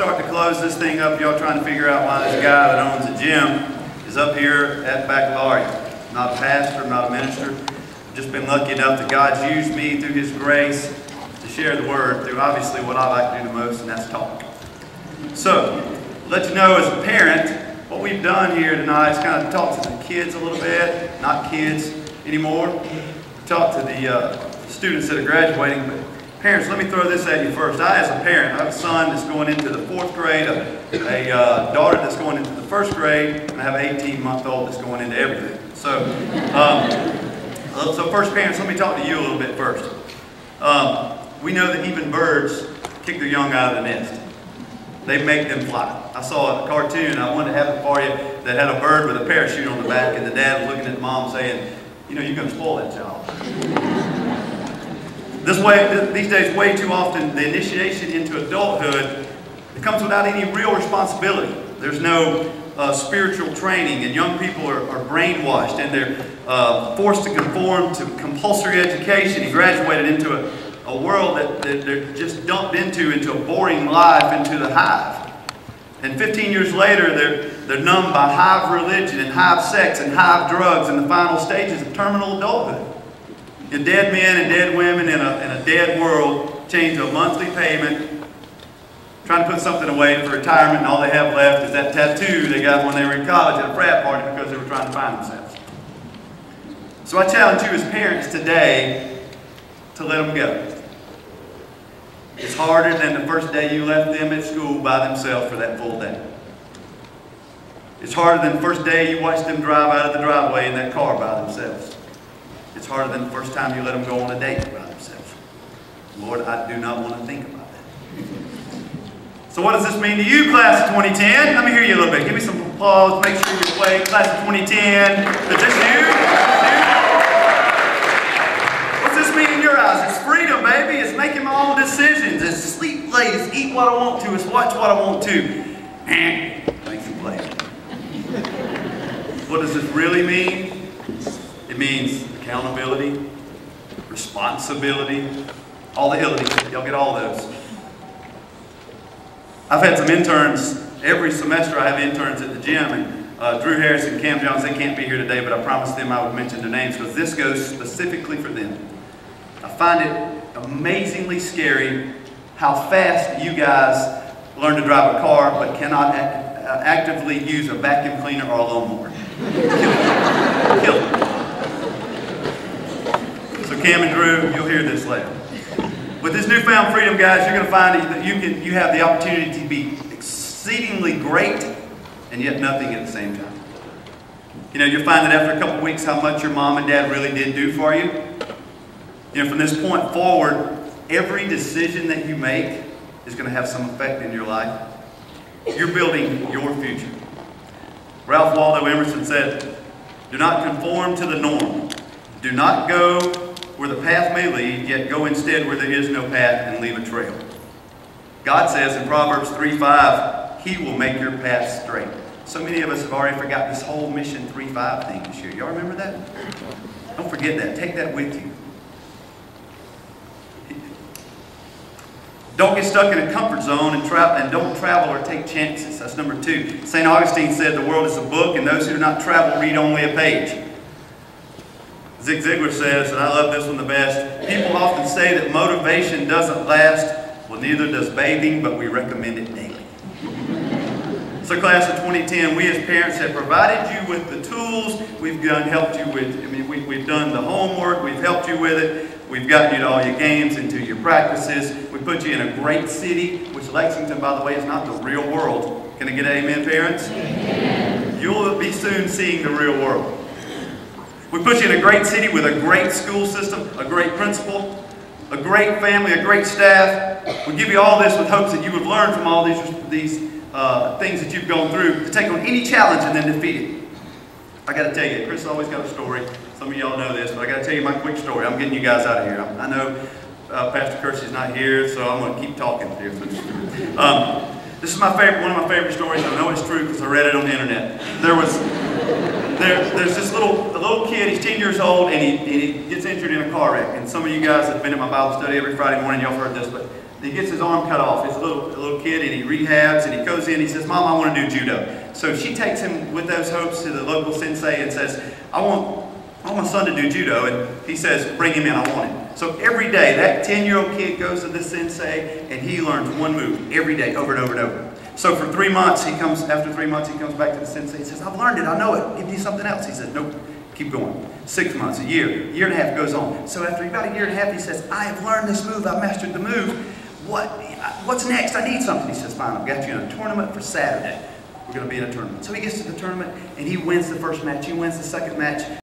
start to close this thing up, y'all trying to figure out why this guy that owns a gym is up here at Bacheloriate. Not a pastor, not a minister. I've just been lucky enough that God's used me through His grace to share the Word through obviously what I like to do the most, and that's talk. So, let you know as a parent, what we've done here tonight is kind of talk to the kids a little bit, not kids anymore. Talk to the students that are graduating, but parents, let me throw this at you first. I, as a parent, I have a son that's going into the 4th grade, a daughter that's going into the 1st grade, and I have an 18-month-old that's going into everything. So, so first, parents, let me talk to you a little bit first. We know that even birds kick their young out of the nest. They make them fly. I saw a cartoon, I wanted to have it for you, that had a bird with a parachute on the back, and the dad was looking at the mom saying, you know, you're going to spoil that child. These days, way too often, the initiation into adulthood, it comes without any real responsibility. There's no spiritual training, and young people are brainwashed, and they're forced to conform to compulsory education and graduated into a world that they're just dumped into a boring life, into the hive. And 15 years later, they're numbed by hive religion and hive sex and hive drugs in the final stages of terminal adulthood. And dead men and dead women in a dead world change to a monthly payment, trying to put something away for retirement, and all they have left is that tattoo they got when they were in college at a frat party because they were trying to find themselves. So I challenge you as parents today to let them go. It's harder than the first day you left them at school by themselves for that full day. It's harder than the first day you watched them drive out of the driveway in that car by themselves. It's harder than the first time you let them go on a date by themselves. Lord, I do not want to think about that. So what does this mean to you, class of 2010? Let me hear you a little bit. Give me some applause. Make sure you're awake. Class of 2010. Is this you? What's this mean in your eyes? It's freedom, baby. It's making my own decisions. It's sleep late. It's eat what I want to. It's watch what I want to. Thanks for playing. What does this really mean? It means accountability, responsibility, all the ability. Y'all get all those. I've had some interns. Every semester I have interns at the gym, and Drew Harris and Cam Jones, they can't be here today, but I promised them I would mention their names because this goes specifically for them. I find it amazingly scary how fast you guys learn to drive a car but cannot actively use a vacuum cleaner or a lawnmower. Kill it. So Cam and Drew, you'll hear this later. With this newfound freedom, guys, you're going to find that you have the opportunity to be exceedingly great and yet nothing at the same time. You know, you'll find that after a couple of weeks how much your mom and dad really did do for you. You know, from this point forward, every decision that you make is going to have some effect in your life. You're building your future. Ralph Waldo Emerson said, "Do not conform to the norm. Do not go where the path may lead, yet go instead where there is no path and leave a trail." God says in Proverbs 3:5, He will make your path straight. So many of us have already forgot this whole Mission 3:5 thing this year. Y'all remember that? Don't forget that. Take that with you. Don't get stuck in a comfort zone and don't travel or take chances. That's number 2. St. Augustine said the world is a book and those who do not travel read only a page. Zig Ziglar says, and I love this one the best, people often say that motivation doesn't last. Well, neither does bathing, but we recommend it daily. So class of 2010, we as parents have provided you with the tools. We've helped you with, we've done the homework. We've helped you with it. We've gotten you to all your games and to your practices. We put you in a great city, which Lexington, by the way, is not the real world. Can I get an amen, parents? Amen. You'll be soon seeing the real world. We put you in a great city with a great school system, a great principal, a great family, a great staff. We give you all this with hopes that you would learn from all these things that you've gone through to take on any challenge and then defeat it. I got to tell you, Chris always got a story. Some of y'all know this, but I got to tell you my quick story. I'm getting you guys out of here. I know Pastor Kersey's not here, so I'm going to keep talking here. This is one of my favorite stories. I know it's true because I read it on the internet. There's this little kid. He's 10 years old, and he gets injured in a car wreck. And some of you guys have been in my Bible study every Friday morning. Y'all have heard this, but And he gets his arm cut off. He's a little kid, and he rehabs, and he goes in. He says, Mom, I want to do judo. So she takes him with those hopes to the local sensei and says, I want my son to do judo. And he says, bring him in, I want him. So every day, that 10-year-old kid goes to the sensei, and he learns one move every day, over and over and over. So for 3 months, after 3 months, he comes back to the sensei. He says, I've learned it, I know it. Give me something else. He says, nope, keep going. 6 months, a year and a half goes on. So after about a year and a half, he says, I have learned this move, I've mastered the move. What's next? I need something. He says, fine, I've got you in a tournament for Saturday. We're going to be in a tournament. So he gets to the tournament, and he wins the first match. He wins the second match.